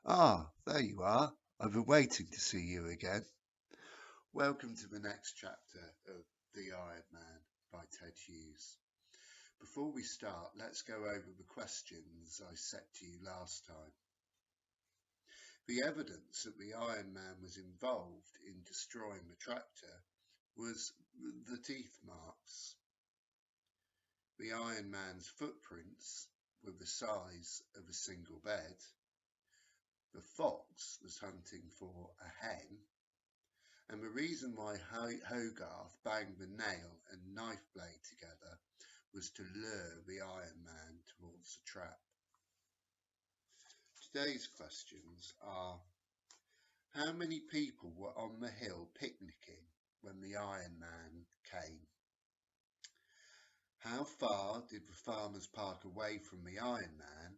Ah, there you are. I've been waiting to see you again. Welcome to the next chapter of The Iron Man by Ted Hughes. Before we start, let's go over the questions I set to you last time. The evidence that the Iron Man was involved in destroying the tractor was the teeth marks. The Iron Man's footprints were the size of a single bed. The fox was hunting for a hen. And the reason why Hogarth banged the nail and knife blade together was to lure the Iron Man towards the trap. Today's questions are: how many people were on the hill picnicking when the Iron Man came? How far did the farmers park away from the Iron Man,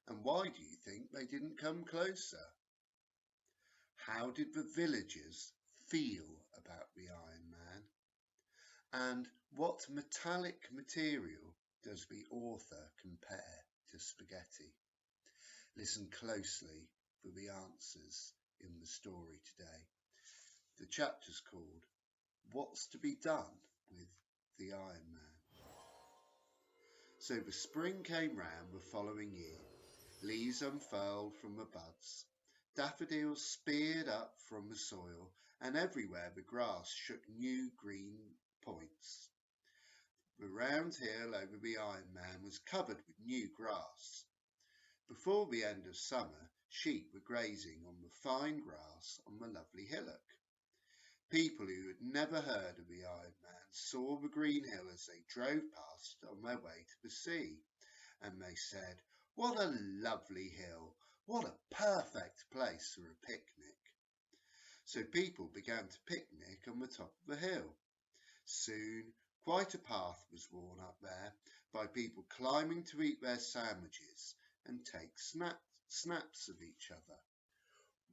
and why do you think they didn't come closer? How did the villagers feel about the Iron Man? And what metallic material does the author compare to spaghetti? Listen closely for the answers in the story today. The chapter's called What's to be Done with the Iron Man? So the spring came round the following year. Leaves unfurled from the buds. Daffodils speared up from the soil, and everywhere the grass shook new green points. The round hill over the Iron Man was covered with new grass. Before the end of summer, sheep were grazing on the fine grass on the lovely hillock. People who had never heard of the Iron Man saw the green hill as they drove past on their way to the sea, and they said, "What a lovely hill! What a perfect place for a picnic!" So people began to picnic on the top of the hill. Soon quite a path was worn up there by people climbing to eat their sandwiches and take snaps of each other.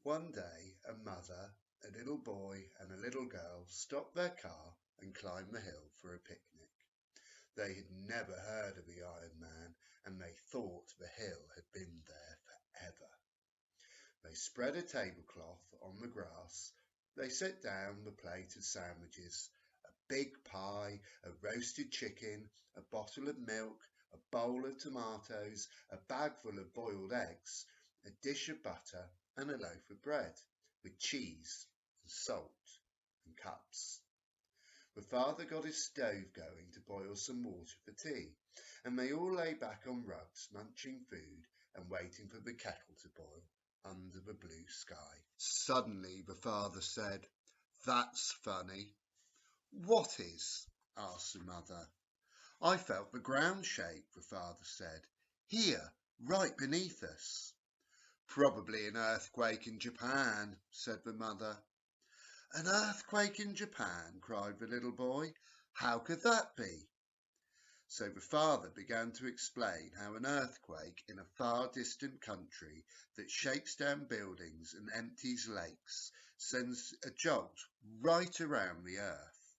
One day a mother, a little boy and a little girl stopped their car and climbed the hill for a picnic. They had never heard of the Iron Man, and they thought the hill had been there forever. They spread a tablecloth on the grass. They set down the plate of sandwiches, a big pie, a roasted chicken, a bottle of milk, a bowl of tomatoes, a bag full of boiled eggs, a dish of butter, and a loaf of bread, with cheese and salt and cups. The father got his stove going to boil some water for tea, and they all lay back on rugs, munching food and waiting for the kettle to boil under the blue sky. Suddenly the father said, "That's funny." "What is?" asked the mother. "I felt the ground shake," the father said. "Here, right beneath us." "Probably an earthquake in Japan," said the mother. "An earthquake in Japan?" cried the little boy. "How could that be?" So the father began to explain how an earthquake in a far distant country that shakes down buildings and empties lakes sends a jolt right around the earth.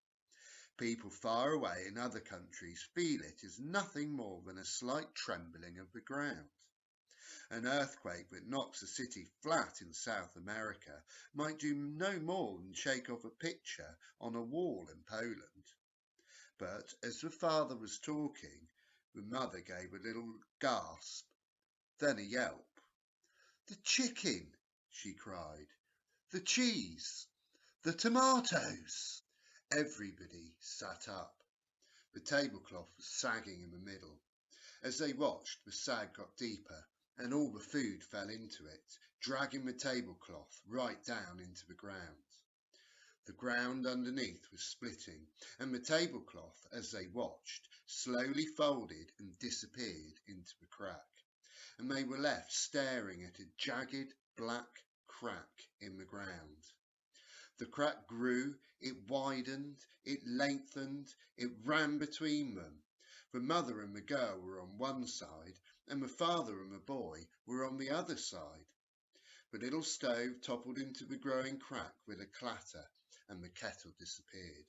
People far away in other countries feel it as nothing more than a slight trembling of the ground. An earthquake that knocks a city flat in South America might do no more than shake off a picture on a wall in Poland. But as the father was talking, the mother gave a little gasp, then a yelp. "The chicken!" she cried. "The cheese! The tomatoes!" Everybody sat up. The tablecloth was sagging in the middle. As they watched, the sag got deeper, and all the food fell into it, dragging the tablecloth right down into the ground. The ground underneath was splitting, and the tablecloth, as they watched, slowly folded and disappeared into the crack, and they were left staring at a jagged black crack in the ground. The crack grew, it widened, it lengthened, it ran between them. The mother and the girl were on one side, and the father and the boy were on the other side. The little stove toppled into the growing crack with a clatter, and the kettle disappeared.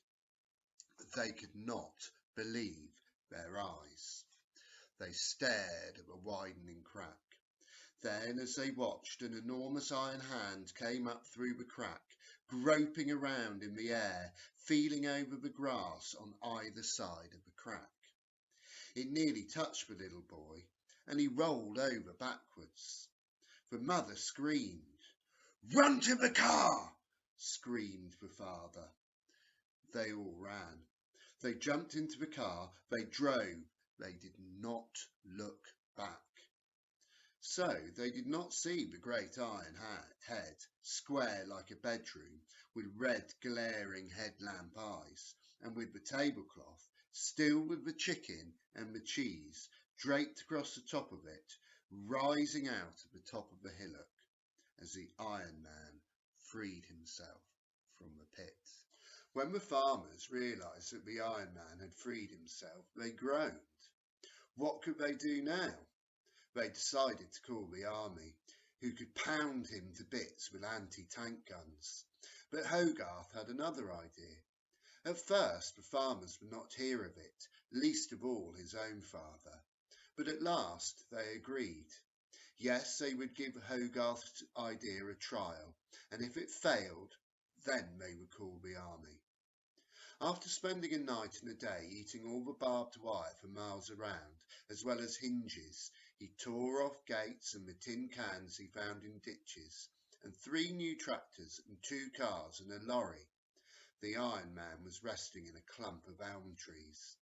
They could not believe their eyes. They stared at the widening crack. Then, as they watched, an enormous iron hand came up through the crack, groping around in the air, feeling over the grass on either side of the crack. It nearly touched the little boy, and he rolled over backwards. The mother screamed. "Run to the car!" screamed the father. They all ran. They jumped into the car. They drove. They did not look back. So they did not see the great iron head, square like a bedroom, with red glaring headlamp eyes, and with the tablecloth, still with the chicken and the cheese, draped across the top of it, rising out of the top of the hillock, as the Iron Man freed himself from the pit. When the farmers realised that the Iron Man had freed himself, they groaned. What could they do now? They decided to call the army, who could pound him to bits with anti-tank guns. But Hogarth had another idea. At first the farmers would not hear of it, least of all his own father. But at last they agreed. Yes, they would give Hogarth's idea a trial, and if it failed, then they would call the army. After spending a night and a day eating all the barbed wire for miles around, as well as hinges, he tore off gates and the tin cans he found in ditches, and 3 new tractors and 2 cars and a lorry. The Iron Man was resting in a clump of elm trees.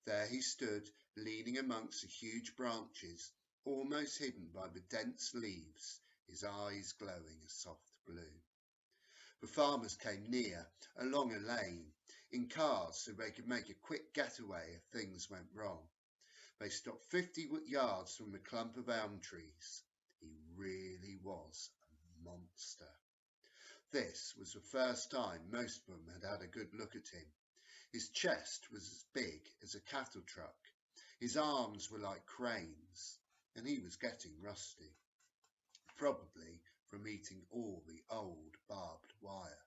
There he stood, leaning amongst the huge branches, almost hidden by the dense leaves, his eyes glowing a soft blue. The farmers came near, along a lane, in cars so they could make a quick getaway if things went wrong. They stopped 50 yards from the clump of elm trees. He really was a monster. This was the first time most of them had had a good look at him. His chest was as big as a cattle truck. His arms were like cranes, and he was getting rusty, probably from eating all the old barbed wire.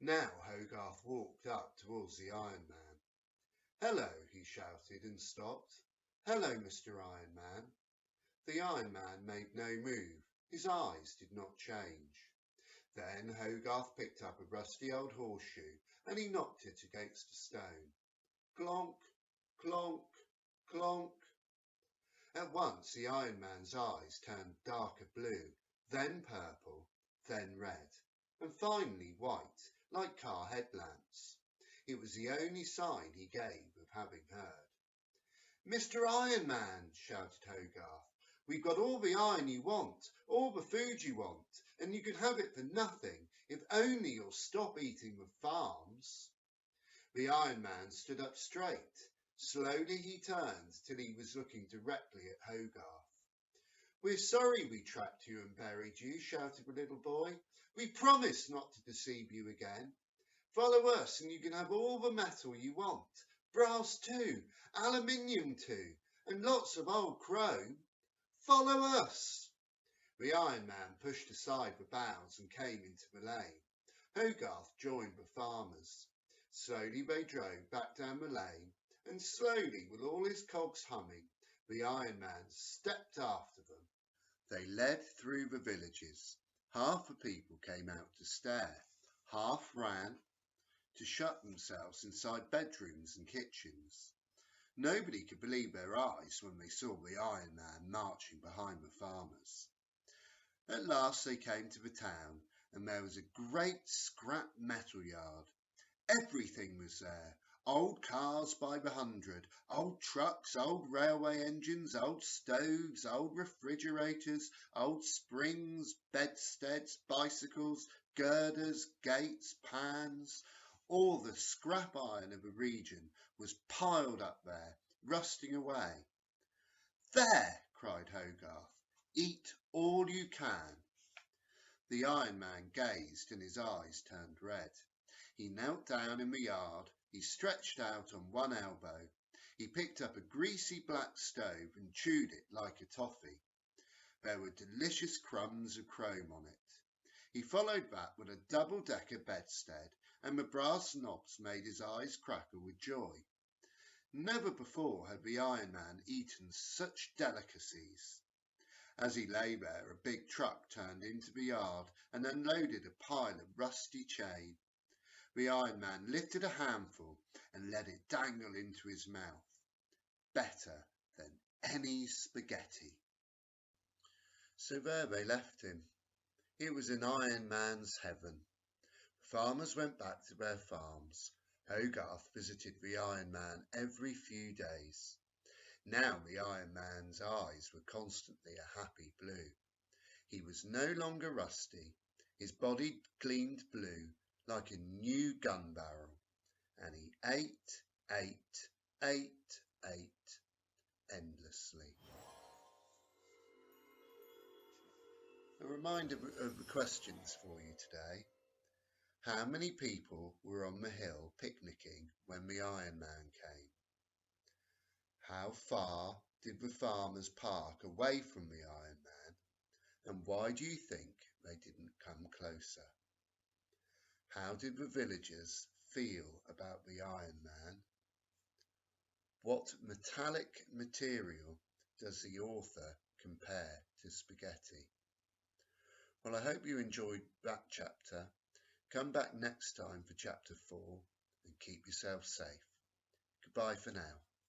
Now Hogarth walked up towards the Iron Man. "Hello," he shouted and stopped. "Hello, Mr. Iron Man." The Iron Man made no move. His eyes did not change. Then Hogarth picked up a rusty old horseshoe and he knocked it against a stone. Clonk, clonk, clonk. At once the Iron Man's eyes turned darker blue, then purple, then red, and finally white, like car headlamps. It was the only sign he gave of having heard. "Mr. Iron Man," shouted Hogarth, "we've got all the iron you want, all the food you want, and you can have it for nothing if only you'll stop eating the farms." The Iron Man stood up straight. Slowly he turned till he was looking directly at Hogarth. "We're sorry we trapped you and buried you," shouted the little boy. "We promise not to deceive you again. Follow us and you can have all the metal you want, brass too, aluminium too, and lots of old chrome. Follow us." The Iron Man pushed aside the boughs and came into the lane. Hogarth joined the farmers. Slowly they drove back down the lane, and slowly, with all his cogs humming, the Iron Man stepped after them. They led through the villages. Half the people came out to stare, half ran to shut themselves inside bedrooms and kitchens. Nobody could believe their eyes when they saw the Iron Man marching behind the farmers. At last they came to the town, and there was a great scrap metal yard. Everything was there. Old cars by the hundred, old trucks, old railway engines, old stoves, old refrigerators, old springs, bedsteads, bicycles, girders, gates, pans. All the scrap iron of the region was piled up there, rusting away. "There!" cried Hogarth. "Eat all you can." The Iron Man gazed and his eyes turned red. He knelt down in the yard, he stretched out on one elbow, he picked up a greasy black stove and chewed it like a toffee. There were delicious crumbs of chrome on it. He followed that with a double-decker bedstead, and the brass knobs made his eyes crackle with joy. Never before had the Iron Man eaten such delicacies. As he lay there, a big truck turned into the yard and unloaded a pile of rusty chain. The Iron Man lifted a handful and let it dangle into his mouth. Better than any spaghetti. So there they left him. It was in Iron Man's heaven. Farmers went back to their farms. Hogarth visited the Iron Man every few days. Now the Iron Man's eyes were constantly a happy blue. He was no longer rusty. His body gleamed blue like a new gun barrel. And he ate endlessly. A reminder of the questions for you today. How many people were on the hill picnicking when the Iron Man came? How far did the farmers park away from the Iron Man? And why do you think they didn't come closer? How did the villagers feel about the Iron Man? What metallic material does the author compare to spaghetti? Well, I hope you enjoyed that chapter. Come back next time for chapter 4 and keep yourself safe. Goodbye for now.